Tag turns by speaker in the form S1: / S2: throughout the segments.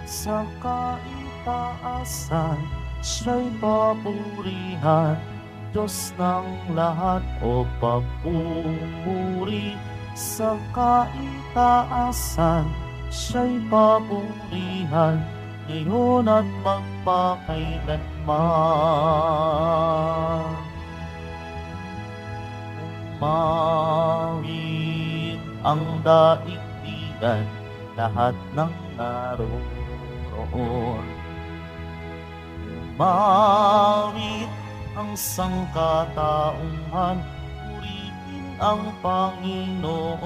S1: sa kaitaasan, siya'y papurihan. Diyos ng lahat o papuri sa kaitaasan, siya'y papurihan ngayon at magpakailanman. Umawit ang daigdigan, lahat ng naroon. Umawit ang sangkatauhan, purihin ang Panginoon.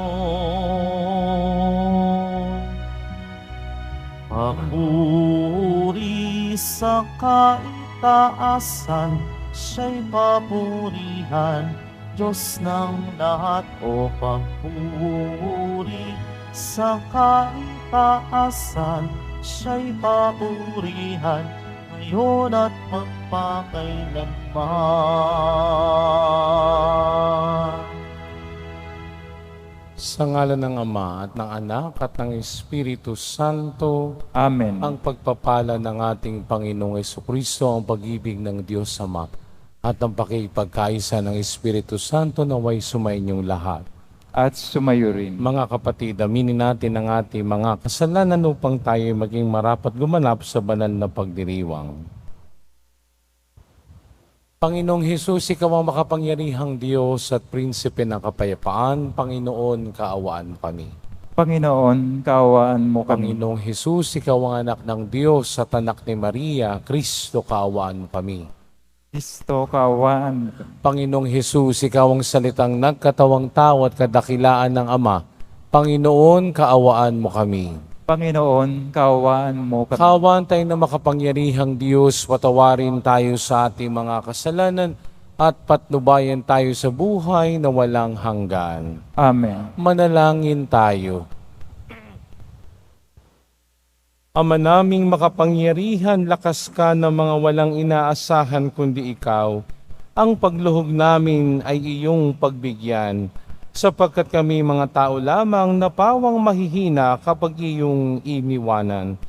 S1: Papuri sa kaitaasan, siya'y papurihan. Diyos ng lahat o papuri sa kaitaasan, siya'y papurihan ngayon at magpakailanman.
S2: Sa ngalan ng Ama at ng Anak at ng Espiritu Santo,
S3: Amen.
S2: ang pagpapala ng ating Panginoong Jesucristo, ang pag-ibig ng Diyos Ama, at ang pakipagkaisa ng Espiritu Santo naway sumainyong lahat.
S3: At sumayo rin.
S2: Mga kapatid, aminin natin ang ating mga kasalanan upang tayo maging marapat gumanap sa banal na pagdiriwang. Panginoong Hesus, ikaw ang makapangyarihang Diyos at prinsipe ng kapayapaan. Panginoon, kaawaan kami.
S3: Panginoon, kaawaan mo kami.
S2: Panginoong Hesus, ikaw ang anak ng Diyos at anak ni Maria. Kristo, kaawaan kami.
S3: Kristo, kaawaan mo kami.
S2: Panginoong Hesus, ikaw ang salitang nagkatawang tao at kadakilaan ng Ama. Panginoon, kaawaan mo kami.
S3: Panginoon, kaawaan mo kami.
S2: Kaawaan tayo na makapangyarihang Diyos, patawarin tayo sa ating mga kasalanan at patnubayan tayo sa buhay na walang hanggan.
S3: Amen.
S2: Manalangin tayo. Ama naming makapangyarihan, lakas ka ng mga walang inaasahan kundi ikaw. Ang pagluhog namin ay iyong pagbigyan, sapagkat kami mga tao lamang na pawang mahihina kapag iyong iniwanan.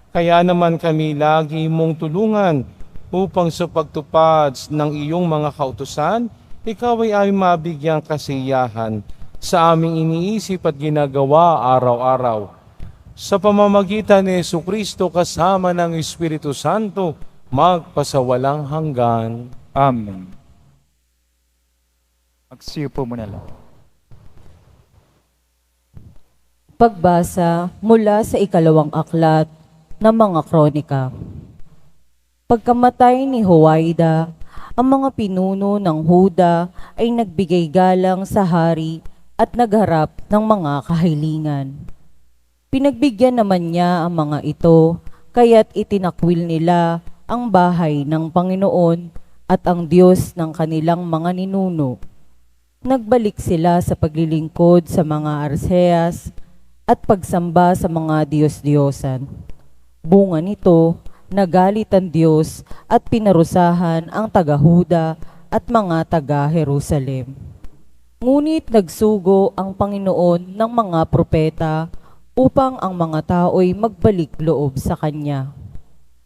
S2: Kaya naman kami lagi mong tulungan upang sa pagtupad ng iyong mga kautusan, ikaw ay mabigyang kasiyahan sa aming iniisip at ginagawa araw-araw. Sa pamamagitan ni Jesucristo kasama ng Espiritu Santo, magpasawalang hanggan.
S3: Amen. Magsiyo po muna lang.
S4: Pagbasa mula sa ikalawang aklat ng mga kronika. Pagkamatay ni Joiada, ang mga pinuno ng Huda ay nagbigay galang sa hari at nagharap ng mga kahilingan. Pinagbigyan naman niya ang mga ito, kaya't itinakwil nila ang bahay ng Panginoon at ang Diyos ng kanilang mga ninuno. Nagbalik sila sa paglilingkod sa mga arseas at pagsamba sa mga Diyos-Diyosan. Bunga nito, nagalit ang Diyos at pinarusahan ang taga-Huda at mga taga-Jerusalem. Ngunit nagsugo ang Panginoon ng mga propeta upang ang mga tao'y magbalik loob sa Kanya.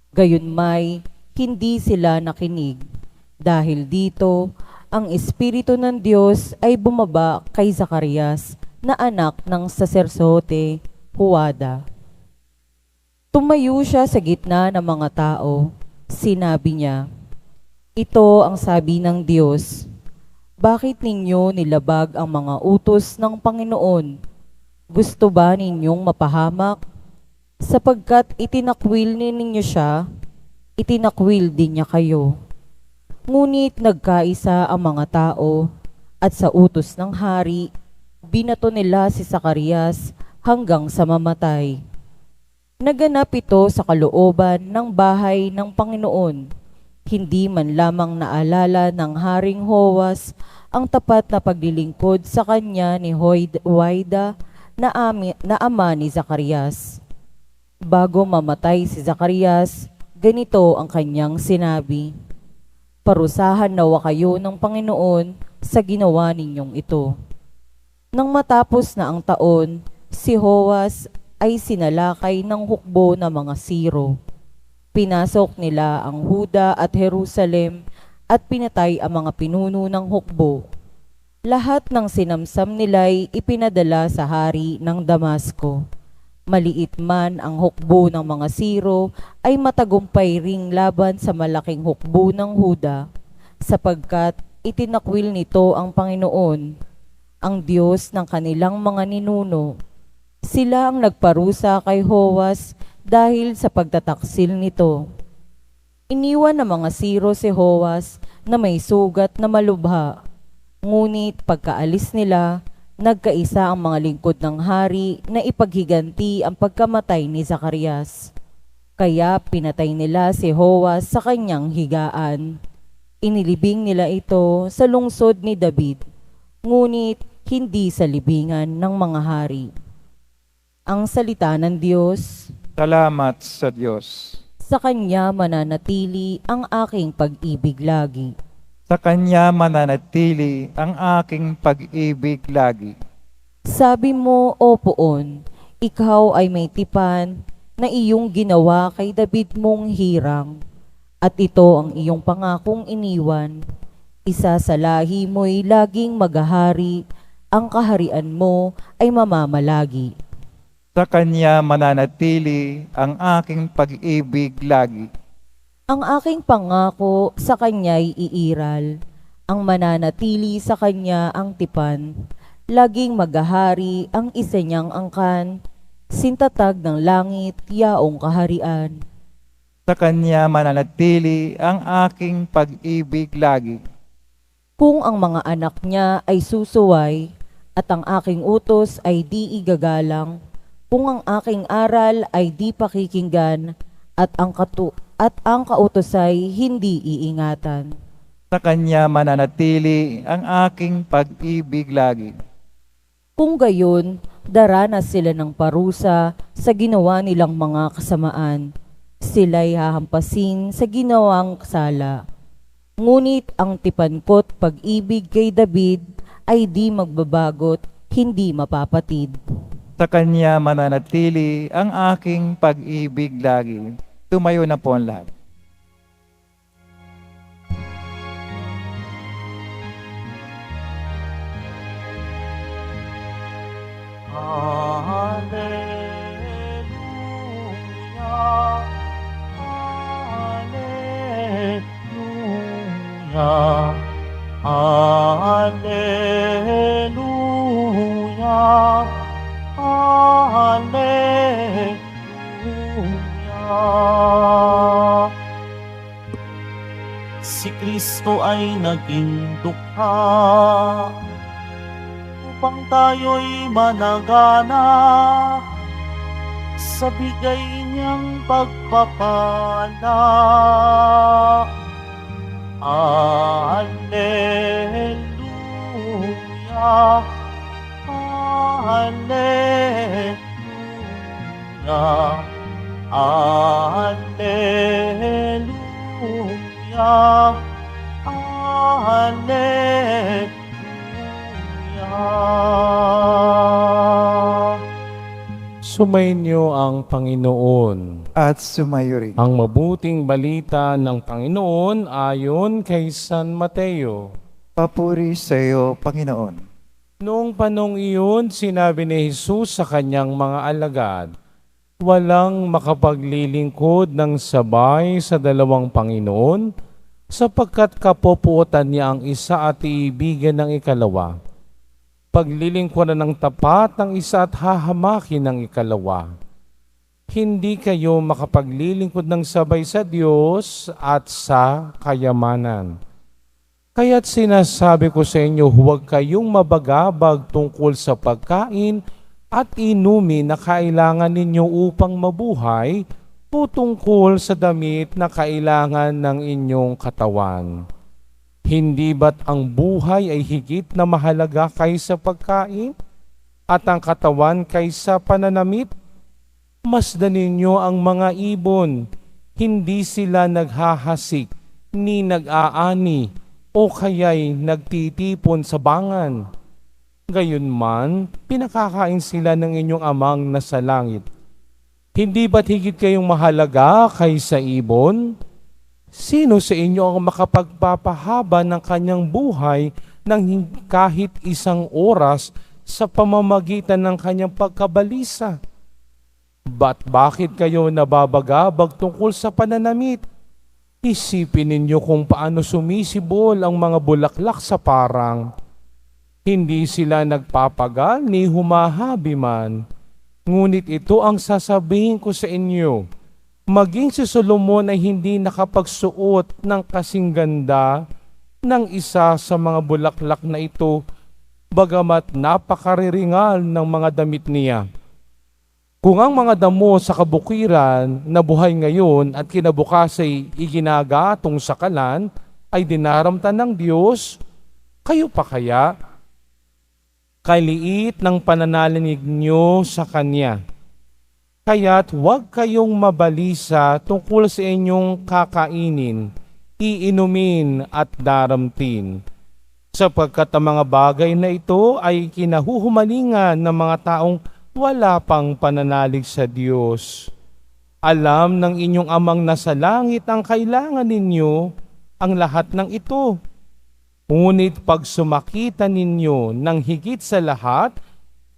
S4: Gayunmay, hindi sila nakinig. Dahil dito, ang Espiritu ng Diyos ay bumaba kay Zacarias na anak ng saserdote, Joiada. Tumayo siya sa gitna ng mga tao. Sinabi niya, "Ito ang sabi ng Diyos, bakit ninyo nilabag ang mga utos ng Panginoon? Gusto ba ninyong mapahamak? Sapagkat itinakwil ninyo siya, itinakwil din niya kayo." Ngunit nagkaisa ang mga tao at sa utos ng hari, binato nila si Zacarias hanggang sa mamatay. Naganap ito sa kalooban ng bahay ng Panginoon. Hindi man lamang naalala ng Haring Joas ang tapat na paglilingkod sa kanya ni Joiada na ama ni Zacarias. Bago mamatay si Zacarias, ganito ang kanyang sinabi, "Parusahan nawa kayo ng Panginoon sa ginawa ninyong ito." Nang matapos na ang taon, si Joas ay sinalakay ng hukbo ng mga Siro. Pinasok nila ang Huda at Jerusalem at pinatay ang mga pinuno ng hukbo. Lahat ng sinamsam nila'y ipinadala sa hari ng Damasco. Maliit man ang hukbo ng mga Siro, ay matagumpay ring laban sa malaking hukbo ng Huda, sapagkat itinakwil nito ang Panginoon, ang Diyos ng kanilang mga ninuno. Sila ang nagparusa kay Joas dahil sa pagtataksil nito. Iniwan ng mga Siro si Joas na may sugat na malubha, ngunit pagkaalis nila, nagkaisa ang mga lingkod ng hari na ipaghiganti ang pagkamatay ni Zacarias. Kaya pinatay nila si Joas sa kanyang higaan. Inilibing nila ito sa lungsod ni David, ngunit hindi sa libingan ng mga hari. Ang salita ng Diyos.
S3: Salamat sa Diyos.
S4: Sa Kanya mananatili ang aking pag-ibig lagi.
S3: Sa Kanya mananatili ang aking pag-ibig lagi.
S4: Sabi mo, O Poon, ikaw ay may tipan na iyong ginawa kay David mong hirang. At ito ang iyong pangakong iniwan. Isa sa lahi mo'y laging maghahari, ang kaharian mo ay mamamalagi.
S3: Sa Kanya mananatili ang aking pag-ibig lagi.
S4: Ang aking pangako sa Kanya'y iiral, ang mananatili sa Kanya ang tipan, laging maghahari ang isa niyang angkan, sintatag ng langit, yaong kaharian.
S3: Sa Kanya mananatili ang aking pag-ibig lagi.
S4: Kung ang mga anak niya ay susuway, at ang aking utos ay di igagalang, kung ang aking aral ay di pakikinggan, at ang kautos ay hindi iingatan.
S3: Sa Kanya mananatili ang aking pag-ibig lagi.
S4: Kung gayon, daranas sila ng parusa sa ginawa nilang mga kasamaan. Sila'y hahampasin sa ginawang sala. Ngunit ang tipan ko't pag-ibig kay David ay di magbabagot, hindi mapapatid.
S3: Sa Kanya mananatili ang aking pag-ibig lagi. Tumayo na po ang lahat.
S1: Hallelujah, Hallelujah, Hallelujah, Hallelujah. Si Kristo ay naging dukha upang tayo'y managana sa bigay niyang pagpapala. Hallelujah, Hallelujah, Hallelujah, Hallelujah.
S2: Sumainyo ang Panginoon.
S3: At sumayo rin.
S2: Ang mabuting balita ng Panginoon ayon kay San Mateo.
S3: Papuri sa iyo, Panginoon.
S2: Noong panong iyon, sinabi ni Jesus sa kanyang mga alagad, walang makapaglilingkod ng sabay sa dalawang Panginoon, sapagkat kapopuotan niya ang isa at iibigan ng ikalawa. Paglilingkuran ng tapat ang isa at hahamakin ng ikalawa. Hindi kayo makapaglilingkod ng sabay sa Diyos at sa kayamanan. Kaya't sinasabi ko sa inyo, huwag kayong mabagabag tungkol sa pagkain at inumin na kailangan ninyo upang mabuhay o tungkol sa damit na kailangan ng inyong katawan. Hindi ba't ang buhay ay higit na mahalaga kaysa pagkain at ang katawan kaysa pananamit? Masdan ninyo ang mga ibon, hindi sila naghahasik ni nag-aani o kaya'y nagtitipon sa bangan. Gayunman, pinakakain sila ng inyong amang nasa langit. Hindi ba't higit kayong mahalaga kaysa ibon? Sino sa inyo ang makapagpapahaba ng kanyang buhay ng kahit isang oras sa pamamagitan ng kanyang pagkabalisa? Bakit kayo nababagabag tungkol sa pananamit? Isipin ninyo kung paano sumisibol ang mga bulaklak sa parang. Hindi sila nagpapagal ni humahabi man. Ngunit ito ang sasabihin ko sa inyo, maging si Solomon ay hindi nakapagsuot ng kasing ganda ng isa sa mga bulaklak na ito, bagamat napakariringal ng mga damit niya. Kung ang mga damo sa kabukiran na buhay ngayon at kinabukas ay iginagatong sa kalan, ay dinaramtan ng Diyos, kayo pa kaya? Kaliit ng pananalig nyo sa Kanya. Kaya't huwag kayong mabalisa tungkol sa inyong kakainin, iinumin at daramtin. Sapagkat ang mga bagay na ito ay kinahuhumalingan ng mga taong wala pang pananalig sa Diyos. Alam ng inyong amang nasa langit ang kailangan ninyo ang lahat ng ito. Ngunit pag sumakita ninyo ng higit sa lahat,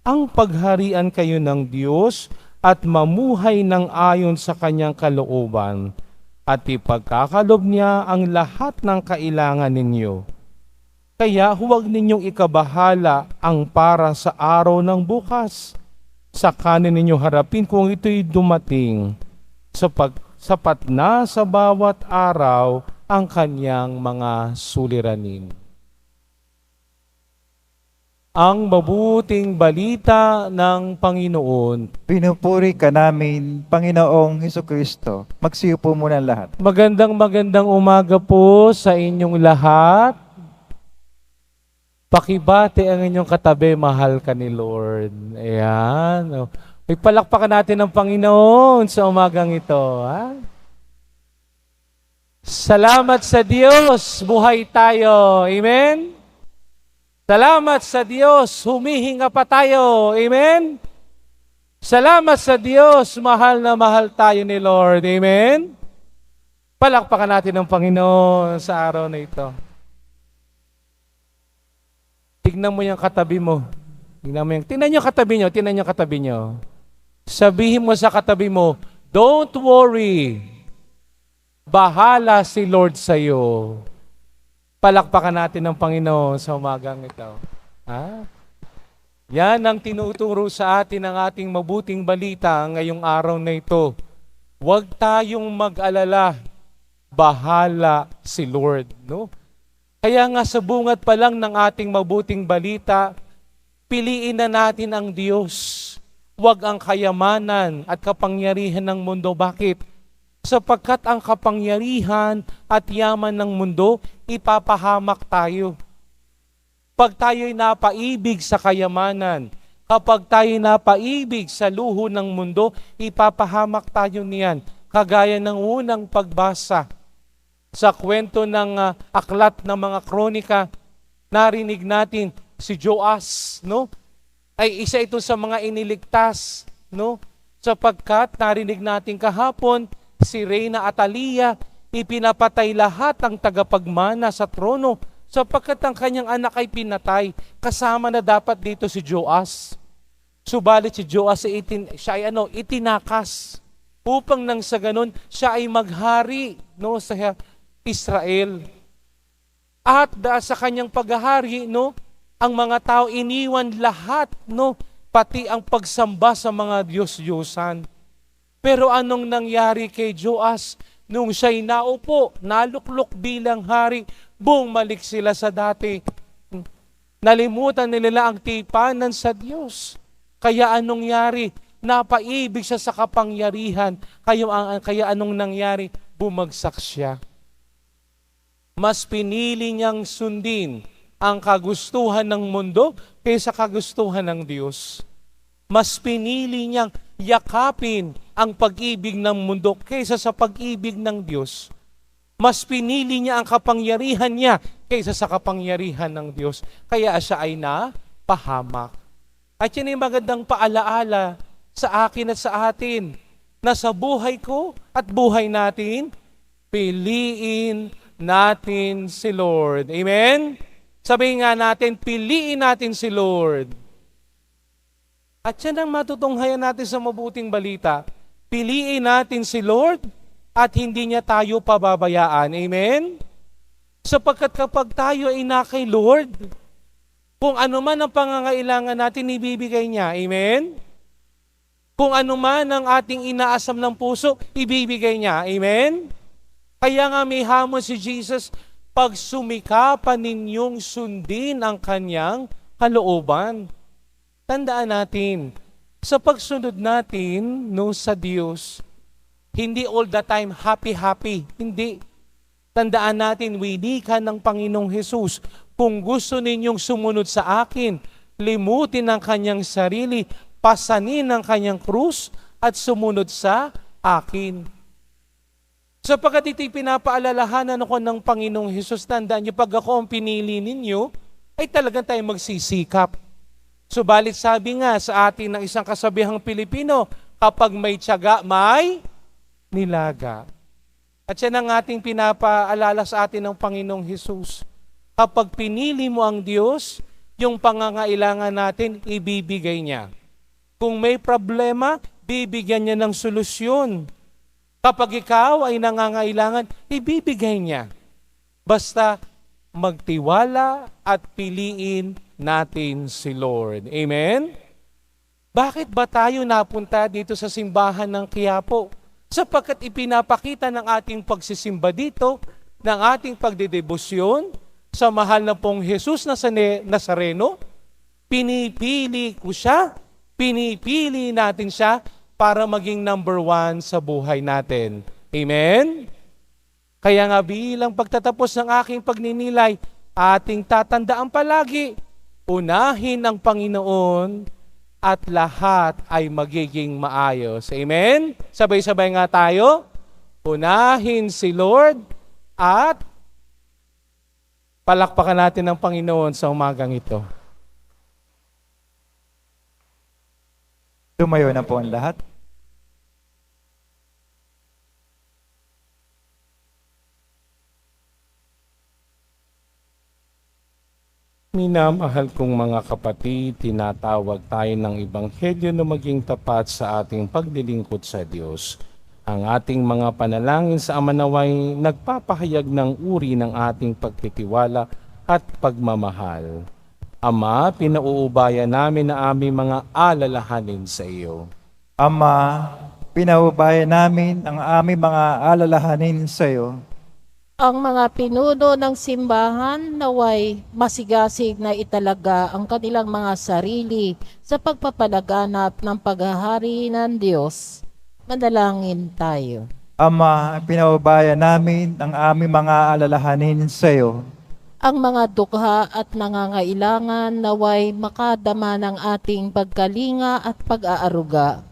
S2: ang pagharian kayo ng Diyos at mamuhay ng ayon sa kanyang kalooban, at ipagkakalob niya ang lahat ng kailangan ninyo. Kaya huwag ninyong ikabahala ang para sa araw ng bukas. Sa kanin ninyo harapin kung ito'y dumating, sapat na sa bawat araw ang kanyang mga suliranin. Ang mabuting balita ng Panginoon.
S3: Pinupuri ka namin, Panginoong Hesukristo. Magsiupo muna ang lahat.
S2: Magandang umaga po sa inyong lahat. Pakibati ang inyong katabi, mahal ka ni Lord. Ayan. Ipalakpakan natin ang Panginoon sa umagang ito. Ha? Salamat sa Diyos, buhay tayo. Amen? Salamat sa Diyos, humihinga pa tayo. Amen? Salamat sa Diyos, mahal na mahal tayo ni Lord. Amen? Palakpakan natin ang Panginoon sa araw na ito. Tignan mo yung katabi mo. Tignan nyo katabi nyo. Sabihin mo sa katabi mo, don't worry. Bahala si Lord sa'yo. Palakpakan natin ang Panginoon sa umagang ito. Ha? Yan ang tinuturo sa atin ng ating mabuting balita ngayong araw na ito. Huwag tayong mag-alala. Bahala si Lord. No? Kaya nga sa bungat pa lang ng ating mabuting balita, piliin na natin ang Diyos. Huwag ang kayamanan at kapangyarihan ng mundo. Bakit? Sapagkat ang kapangyarihan at yaman ng mundo, ipapahamak tayo. Pag tayo'y napaibig sa kayamanan, kapag tayo'y napaibig sa luho ng mundo, ipapahamak tayo niyan. Kagaya ng unang pagbasa sa kwento ng aklat ng mga kronika, narinig natin si Joas, no? Ay isa ito sa mga iniligtas, no? Sapagkat narinig natin kahapon, si Reyna Atalia, ipinapatay lahat ang tagapagmana sa trono sapagkat ang kanyang anak ay pinatay. Kasama na dapat dito si Joas. Subalit si Joas siya ay itinakas upang nang sa ganun siya ay maghari, no, sa Israel. At sa kanyang paghahari, no, ang mga tao iniwan lahat, no, pati ang pagsamba sa mga Diyos-Diyosan. Pero anong nangyari kay Joas? Nung siya'y naupo, naluklok bilang hari, bumalik sila sa dati. Nalimutan nila ang tipanan sa Diyos. Kaya anong nangyari? Napaibig siya sa kapangyarihan. Kaya anong nangyari? Bumagsak siya. Mas pinili niyang sundin ang kagustuhan ng mundo kaysa kagustuhan ng Diyos. Mas pinili niyang yakapin ang pag-ibig ng mundo kaysa sa pag-ibig ng Diyos. Mas pinili niya ang kapangyarihan niya kaysa sa kapangyarihan ng Diyos. Kaya siya ay pahamak. At yan ay magandang paalaala sa akin at sa atin na sa buhay ko at buhay natin, piliin natin si Lord. Amen? Sabihin nga natin, piliin natin si Lord. At yan ang matutunghayan natin sa mabuting balita. Piliin natin si Lord at hindi niya tayo pababayaan. Amen? Sapagkat kapag tayo ay na kay Lord, kung ano man ang pangangailangan natin, ibibigay niya. Amen? Kung ano man ang ating inaasam ng puso, ibibigay niya. Amen? Kaya nga may hamon si Jesus, pag sumikapan ninyong sundin ang kanyang kalooban. Tandaan natin, sa pagsunod natin sa Diyos, hindi all the time happy-happy. Hindi. Tandaan natin, winikan ng Panginoong Hesus, kung gusto ninyong sumunod sa akin, limutin ang kanyang sarili, pasanin ang kanyang krus, at sumunod sa akin. Sapagkat ito'y pinapaalalahanan ako ng Panginoong Hesus, tandaan niyo, pag ako ang pinili ninyo, ay talagang tayo magsisikap. Subalit sabi nga sa atin ng isang kasabihang Pilipino, kapag may tiyaga, may nilaga. At yan ang ating pinapaalala sa atin ng Panginoong Hesus. Kapag pinili mo ang Diyos, yung pangangailangan natin, ibibigay niya. Kung may problema, bibigyan niya ng solusyon. Kapag ikaw ay nangangailangan, ibibigay niya. Basta magtiwala at piliin natin si Lord. Amen? Bakit ba tayo napunta dito sa simbahan ng Quiapo? Sapagkat ipinapakita ng ating pagsisimba dito, ng ating pagdedebosyon sa mahal na pong Jesus na Nazareno, pinipili ko siya, pinipili natin siya para maging number 1 sa buhay natin. Amen? Kaya nga bilang pagtatapos ng aking pagninilay, ating tatandaan palagi, unahin ang Panginoon at lahat ay magiging maayos. Amen? Sabay-sabay nga tayo. Unahin si Lord at palakpakan natin ang Panginoon sa umagang ito.
S3: Tumayo na po ang lahat.
S2: Minamahal kong mga kapatid, tinatawag tayo ng Ebanghelyo na maging tapat sa ating paglilingkod sa Diyos. Ang ating mga panalangin sa Ama naway nagpapahayag ng uri ng ating pagtitiwala at pagmamahal. Ama, pinauubaya namin na aming mga alalahanin sa iyo.
S3: Ama, pinaubaya namin ang aming mga alalahanin sa iyo.
S5: Ang mga pinuno ng simbahan naway masigasig na italaga ang kanilang mga sarili sa pagpapalaganap ng paghahari ng Diyos. Manalangin tayo.
S3: Ama, pinaubaya namin ang aming mga alalahanin sa iyo.
S5: Ang mga dukha at nangangailangan naway makadama ng ating pagkalinga at pag-aaruga.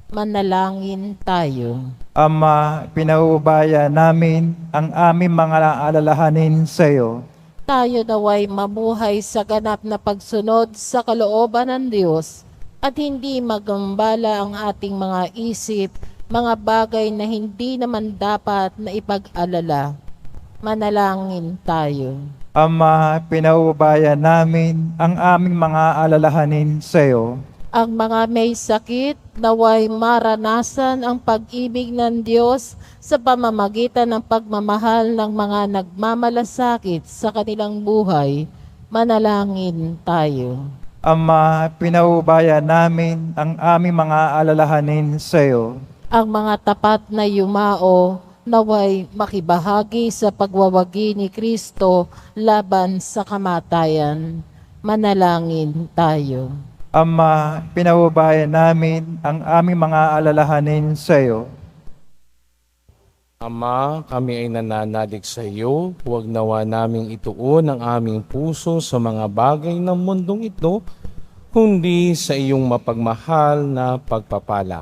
S5: Manalangin tayo.
S3: Ama, pinaubaya namin ang aming mga alalahanin sa iyo.
S5: Tayo naway mabuhay sa ganap na pagsunod sa kalooban ng Diyos at hindi magambala ang ating mga isip, mga bagay na hindi naman dapat na ipag-alala. Manalangin tayo.
S3: Ama, pinaubaya namin ang aming mga alalahanin sa iyo.
S5: Ang mga may sakit naway maranasan ang pag-ibig ng Diyos sa pamamagitan ng pagmamahal ng mga nagmamalasakit sa kanilang buhay. Manalangin tayo.
S3: Ama, pinaubaya namin ang aming mga alalahanin sa iyo.
S5: Ang mga tapat na yumao naway makibahagi sa pagwawagi ni Kristo laban sa kamatayan. Manalangin tayo.
S3: Ama, pinaubaya namin ang aming mga alalahanin sa iyo.
S2: Ama, kami ay nananalig sa iyo. Huwag nawa naming ituon ang aming puso sa mga bagay ng mundong ito, kundi sa iyong mapagmahal na pagpapala.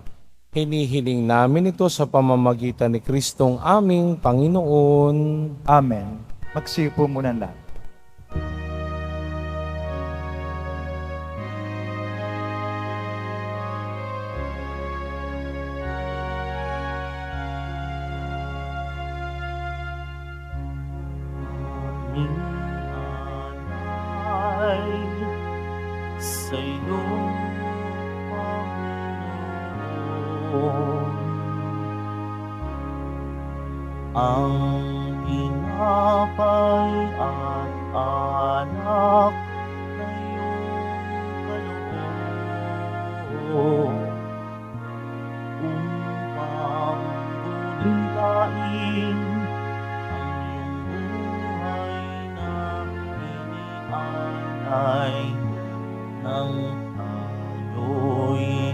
S2: Hinihiling namin ito sa pamamagitan ni Kristong aming Panginoon.
S3: Amen. Magsipo muna lahat.
S1: sa iyo, Panginoon. Ang tinapay at anak na iyong kaloob upang bulilain ang iyong buhay na inialay nang tayo'y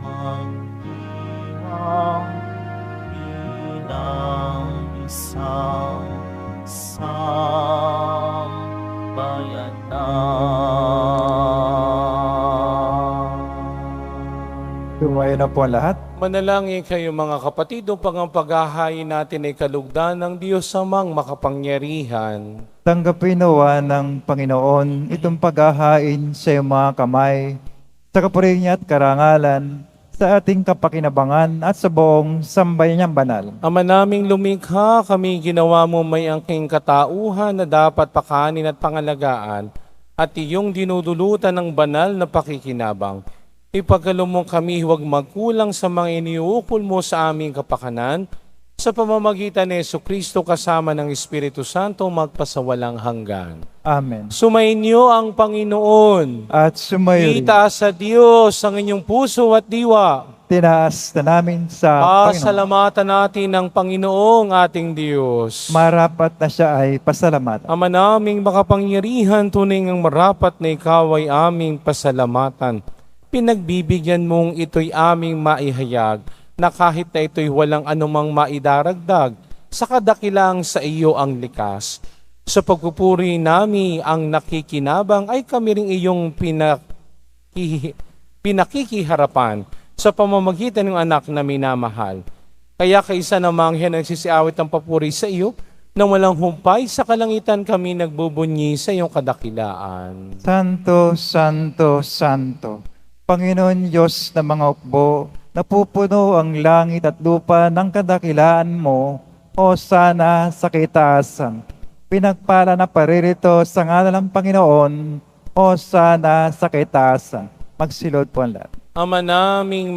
S1: magdiwang bilang isang sambayanan.
S3: Tumayo na po ang lahat.
S2: Manalangin kayo mga kapatid upang ang paghahain natin ay kalugdan ng Diyos Amang makapangyarihan.
S3: Tanggapin nawa ng Panginoon itong paghahain sa iyong mga kamay, sa kapurihan niya at karangalan, sa ating kapakinabangan at sa buong sambayan niyang banal.
S2: Ama naming lumikha, kami ginawa mo may angking katauhan na dapat pakanin at pangalagaan at iyong dinudulutan ng banal na pakikinabang. Ipagkaloob mo kami huwag magkulang sa mga iniukol mo sa aming kapakanan, sa pamamagitan ni Jesucristo kasama ng Espiritu Santo magpasawalang hanggan.
S3: Amen.
S2: Sumainyo ang Panginoon.
S3: At sumayo rin.
S2: Itaas sa Diyos ang inyong puso at diwa.
S3: Tinaas na namin sa Panginoon.
S2: Pasalamatan natin ang Panginoong ating Diyos.
S3: Marapat na siya ay pasalamatan.
S2: Ama naming makapangyarihan, tunay ngang marapat na ikaw ay aming pasalamatan. Pinagbibigyan mong ito'y aming maihayag, na kahit na ito'y walang anumang maidaragdag, sa kadakilang sa iyo ang likas. Sa pagpupuri nami ang nakikinabang ay kami ring iyong pinakikiharapan sa pamamagitan ng anak na minamahal. Kaya kaisa namang yan nagsisiawit ang papuri sa iyo, na walang humpay sa kalangitan kami nagbubunyi sa iyong kadakilaan.
S3: Santo, Santo, Santo, Panginoon Diyos ng mga hukbo, napupuno ang langit at lupa ng kadakilaan mo, o sana sa kitaasan. Pinagpala na paririto sa ngalan ng Panginoon, o sana sa kitaasan. Magsilod po ang lahat.
S2: Ama naming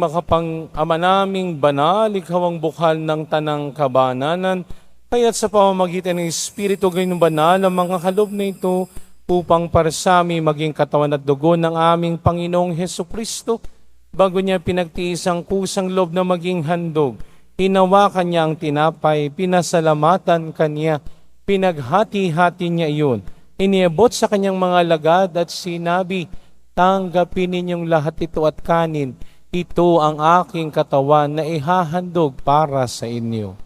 S2: banal, ikaw ang bukal ng tanang kabananan, kaya't sa pamamagitan ng Espiritu gayong banal ang mga kaloob na ito, upang para sa amin maging katawan at dugo ng aming Panginoong Hesukristo, bago niya pinagtiis ang kusang loob na maging handog, hinawakan niya ang tinapay, pinasalamatan kanya, pinaghati-hati niya iyon, iniabot sa kanyang mga lagad at sinabi, tanggapin ninyong lahat ito at kanin, ito ang aking katawan na ihahandog para sa inyo.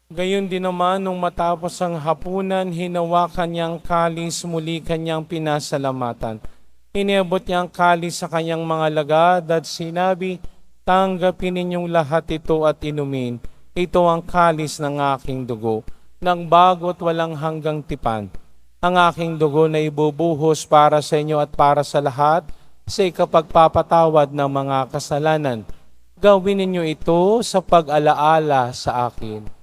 S2: Gayon din naman, nung matapos ang hapunan, hinawakan niyang kalis, muli kanyang pinasalamatan. Iniabot niya ang kalis sa kanyang mga lagad at sinabi, tanggapin ninyong lahat ito at inumin. Ito ang kalis ng aking dugo, ng bago at walang hanggang tipan. Ang aking dugo na ibubuhos para sa inyo at para sa lahat, sa ikapagpapatawad ng mga kasalanan. Gawin ninyo ito sa pag-alaala sa akin.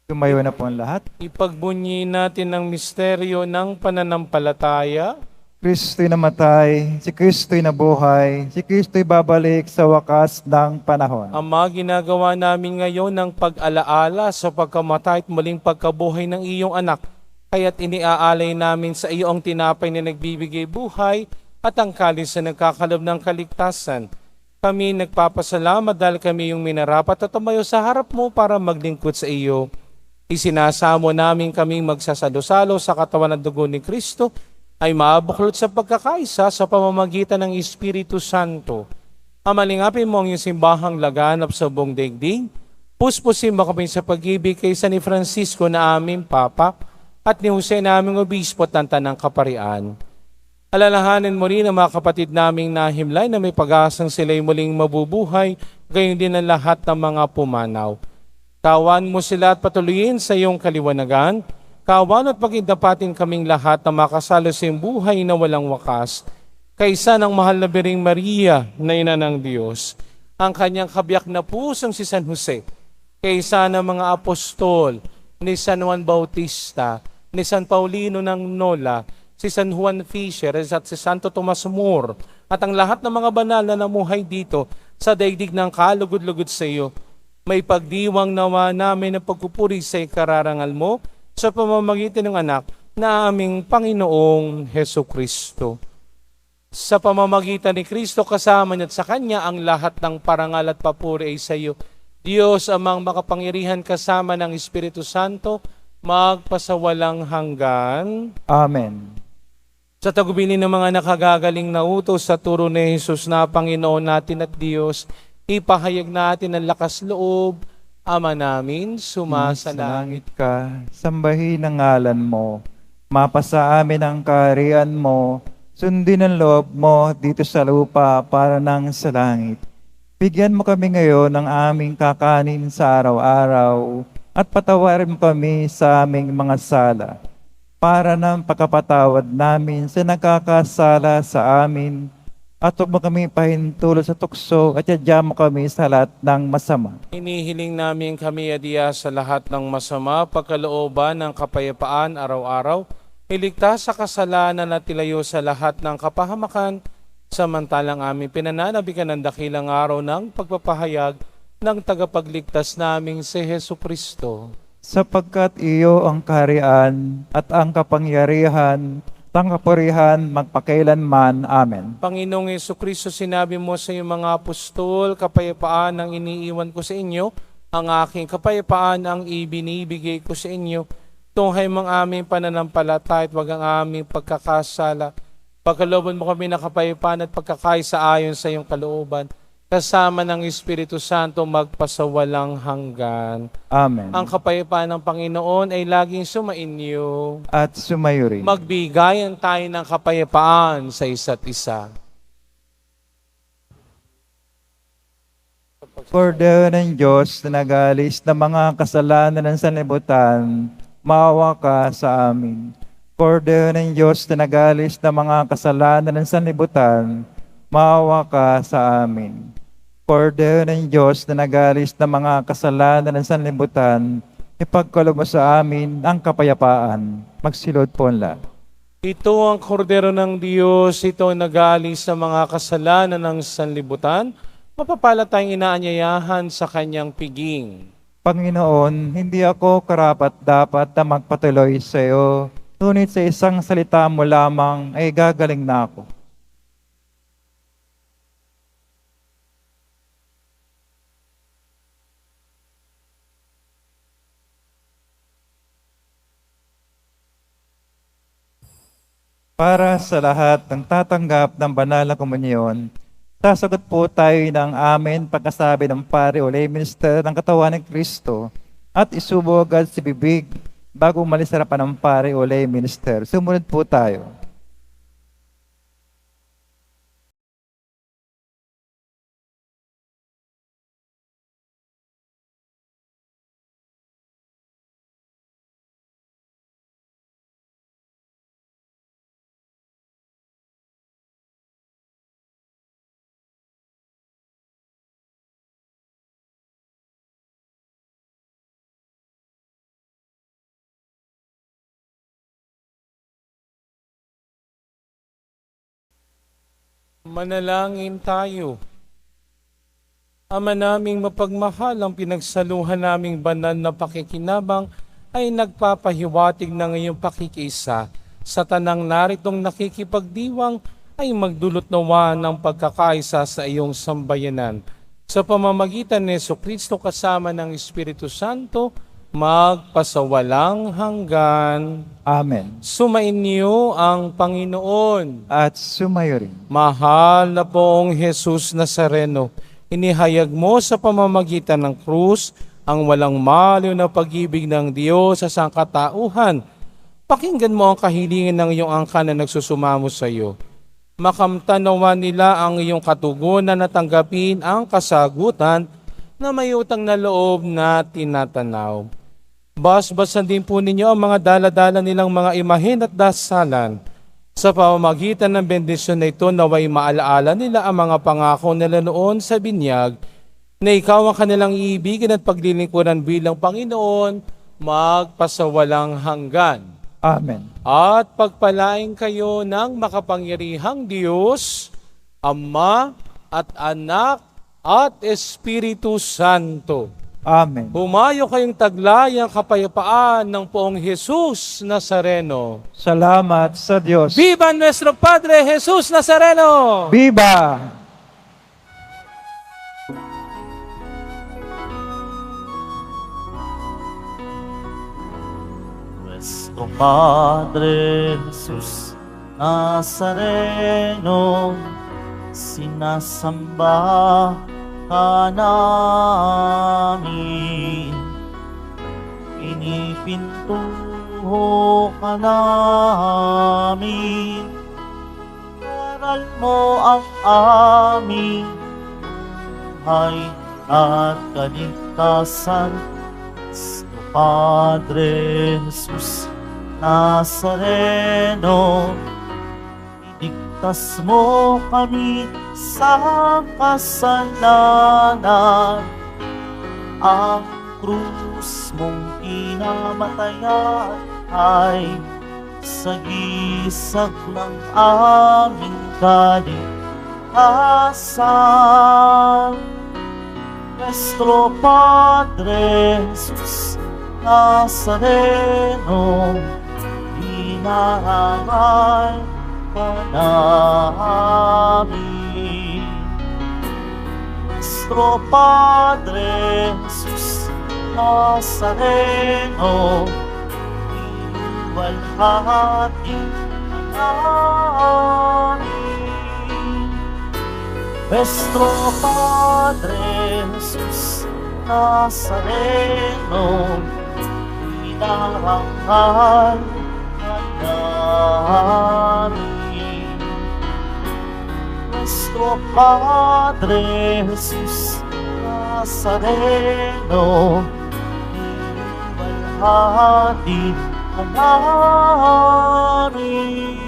S3: Tumayo na po ang lahat.
S2: Ipagbunyi natin ang misteryo ng pananampalataya.
S3: Kristo'y namatay, si Kristo'y nabuhay, si Kristo'y babalik sa wakas ng panahon.
S2: Ama, ginagawa namin ngayon ng pag-alaala sa pagkamatay at muling pagkabuhay ng iyong anak. Kaya't iniaalay namin sa iyo ang tinapay na nagbibigay buhay at ang kalis na nagkakalob ng kaligtasan. Kami nagpapasalamat dahil kami yung minarapat at tumayo sa harap mo para maglingkod sa iyo. Isinasamo namin kaming magsasalo-salo sa katawan at dugo ni Kristo ay maabuklot sa pagkakaisa sa pamamagitan ng Espiritu Santo. Amalingapin mo ang iyong simbahang laganap sa buong daigdig. Puspusin mo kami sa pag-ibig kaysa ni Francisco na aming Papa at ni Jose na aming Obispo at ng Tanang Kaparian. Alalahanin mo rin ang mga kapatid naming nahimlay na may pag-asang sila'y muling mabubuhay, gayon din ang lahat ng mga pumanaw. Kawan mo sila at patuloyin sa iyong kaliwanagan. Kawan at pagindapatin kaming lahat na makasalo sa iyong buhay na walang wakas. Kaysa ng mahal na Biring Maria na ina ng Diyos, ang kanyang kabiyak na pusong si San Jose, kaysa ng mga apostol, ni San Juan Bautista, ni San Paulino ng Nola, si San Juan Fisher at si Santo Tomas More, at ang lahat ng mga banal na namuhay dito sa daigdig ng kalugod-lugod sa iyo, may pagdiwang nawa namin na pagpupuri sa ikararangal mo sa pamamagitan ng anak na aming Panginoong Heso Kristo. Sa pamamagitan ni Kristo kasama niya at sa Kanya ang lahat ng parangal at papuri ay sa iyo, Diyos amang makapangyarihan kasama ng Espiritu Santo, magpasawalang hanggan.
S3: Amen.
S2: Sa tagubilin ng mga nakagagaling na utos sa turo ni Jesus na Panginoon natin at Diyos, ipahayag natin ang lakas loob. Ama namin, sumasalangit.
S3: Sumasalangit ka, sambahin ang ngalan mo, mapasa amin ang kaharian mo, sundin ang loob mo dito sa lupa para nang sa langit. Bigyan mo kami ngayon ng aming kakanin sa araw-araw at patawarin mo kami sa aming mga sala para ng pagkapatawad namin sa nakakasala sa amin at huwag mo kami pahintulot sa tukso at yadya mo kami sa lahat ng masama.
S2: Inihiling namin kami adiya sa lahat ng masama, pagkalooban ng kapayapaan araw-araw, iligtas sa kasalanan at tilayo sa lahat ng kapahamakan, samantalang aming pinananabikan ng dakilang araw ng pagpapahayag ng tagapagligtas naming si Hesu Kristo.
S3: Sapagkat iyo ang kaharian at ang kapangyarihan, ang kapurihan magpakailanman. Amen.
S2: Panginoong Hesu Kristo, sinabi mo sa iyong mga apostol, kapayapaan ang iniiwan ko sa inyo, ang aking kapayapaan ang ibinibigay ko sa inyo. Tunghay mong aming pananampalataya at wag ang aming pagkakasala. Pagkalooban mo kami ng kapayapaan at pagkakaisa ayon sa iyong kalooban, kasama ng Espiritu Santo magpasawalang hanggan.
S3: Amen.
S2: Ang kapayapaan ng Panginoon ay laging sumainyo.
S3: At sumayo rin.
S2: Magbigayan tayo ng kapayapaan sa isa't isa.
S3: Kordero ng Diyos na nagalis ng mga kasalanan ng sanlibutan, maawa ka sa amin. Kordero ng Diyos na nagalis ng mga kasalanan ng sanlibutan, maawa ka sa amin. Kordero ng Diyos na nagalis ng mga kasalanan ng sanlibutan, ipagkaloob mo sa amin ang kapayapaan. Magsilod po ang lahat.
S2: Ito ang kordero ng Diyos, ito ang nagalis sa mga kasalanan ng sanlibutan, mapapala tayong inaanyayahan sa kanyang piging.
S3: Panginoon, hindi ako karapat-dapat na magpatuloy sa iyo, ngunit sa isang salita mo lamang ay gagaling na ako. Para sa lahat ng tatanggap ng banal na komunyon, sasagot po tayo ng amen pagkasabi ng pare o lay minister ng katawan ng Kristo at isubo agad si bibig bago umalis sa harapan ng pare o lay minister. Sumunod po tayo.
S2: Manalangin tayo. Ama naming mapagmahal, ang pinagsaluhan naming banal na pakikinabang ay nagpapahiwatig ng iyong pakikisa. Sa tanang naritong nakikipagdiwang ay magdulot nawa ng pagkakaisa sa iyong sambayanan. Sa pamamagitan ni Jesucristo kasama ng Espiritu Santo, magpasawalang hanggan.
S3: Amen.
S2: Sumainyo ang Panginoon.
S3: At sumayo rin.
S2: Mahal na poong Jesus Nazareno, inihayag mo sa pamamagitan ng krus ang walang maliw na pag-ibig ng Diyos sa sangkatauhan. Pakinggan mo ang kahilingan ng iyong angkan na nagsusumamo sa iyo. Makamtanawan nila ang iyong katugunan na tanggapin ang kasagutan na may utang na loob na tinatanaw. Basbasan din po ninyo ang mga dala-dala nilang mga imahen at dasalan. Sa pamamagitan ng bendisyon na ito, naway maalaala nila ang mga pangako nila noon sa binyag, na ikaw ang kanilang iibigin at paglilingkuran bilang Panginoon, magpasawalang hanggan.
S3: Amen.
S2: At pagpalain kayo ng makapangyarihang Diyos, Ama at Anak at Espiritu Santo.
S3: Amen.
S2: Humayo kayong taglay ang kapayapaan ng Poong Jesus Nazareno.
S3: Salamat sa Diyos.
S2: Viva nuestro Padre Jesus Nazareno!
S3: Viva!
S1: Nuestro Padre Jesús Nazareno, sinasamba ka namin, pinipintuho ka namin, aral mo ang aming buhay at kaligtasan. Nuestro Padre Jesus Nazareno, iligtas mo kami sa kasalanan. Ang krus mong pinamatayan ay sagisag ng aming kaligtasan. Nuestro Padre Jesus Nazareno, inaangal ka namin. Nuestro Padre Jesus Nazareno, iwalhati ka namin. Nuestro Padre Jesus Nazareno, inarangal ka namin. Nuestro Padre Jesus Nazareno, iwalhati ka namin.